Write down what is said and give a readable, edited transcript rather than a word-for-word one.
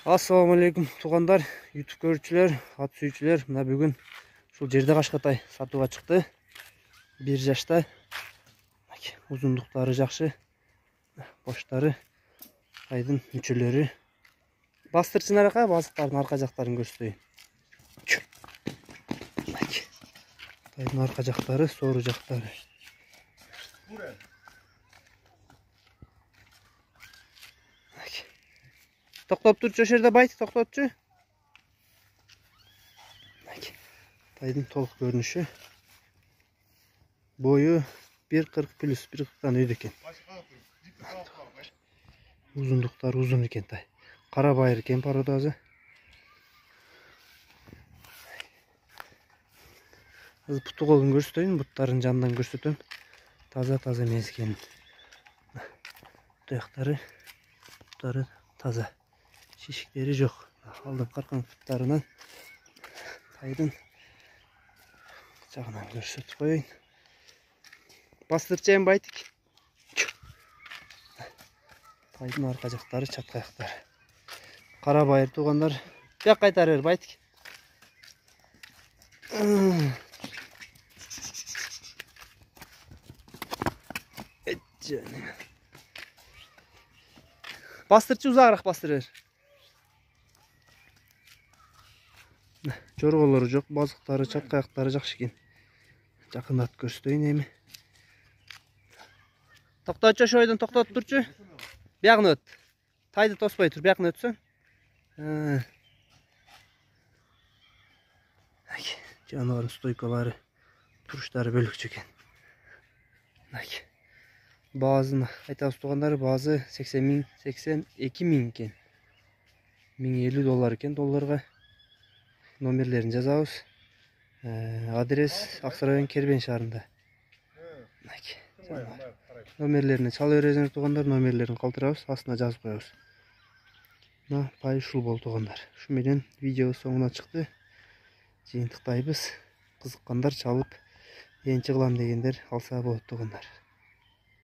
Assalamu alaikum туғандар, YouTube көрүүчүлөр, ат сүйүүчүлөр. Мына бүгүн ушул жерде кашкатай сатууга чыкты. 1 жашта. Узундуктары жакшы. Боштары, айдын мүчөлөрү. Бастырчын арака, базыктардын арка жактарын көрсөтөйүн. Айдын арка жактары, сору жактары. Токтоп турчу, ошерде байт, токтотчу. Тайдын толук көрүнүшү. Бою 1.40 плюс, 1.40-тан үйдө экен. Узундуктар узун экен тай. Кара байыр экен породасы. Азыр буту колун көрсөтөйүн, буттарын жандан көрсөтөм. Таза эмес экен. Туяктары, буттары таза. Шишиктери жок. Алдын каркан буттарынан тайдын жагынан көрсөтүп коеюн. Бастырчайын байтик. Тайдын арка жактары, чатка жактары. Кара байыр туугандар. Бияк кайтара бер байтик. Бастырчы узагыраак бастыр бер. Жорголору жок, базыктары, чатка аяктары жакшы экен. Жакындатып көрсөтөйүн эми. Токтотчу, ошойдон токтотуп турчу. Биягына өт. Тайды тоспой тур, биягына өтсөң. Жаныбардын стойкалары, туруштары бөлөкчө экен. Баазын айтабыз туугандар, баазы 82 миң экен. $1050 экен долларга. Номерлерин жазабыз. Адрес Аксай району Кербен шаарында. Номерлерине чала бересиңер туугандар, номерлерин калтырабыз, астына жазып коебуз. Мына пай ушул болду туугандар. Ушу менен видео соңуна чыкты. Жыйынтыктайбыз. Кызыккандар чалып, энчи кылам дегендер алса болот туугандар.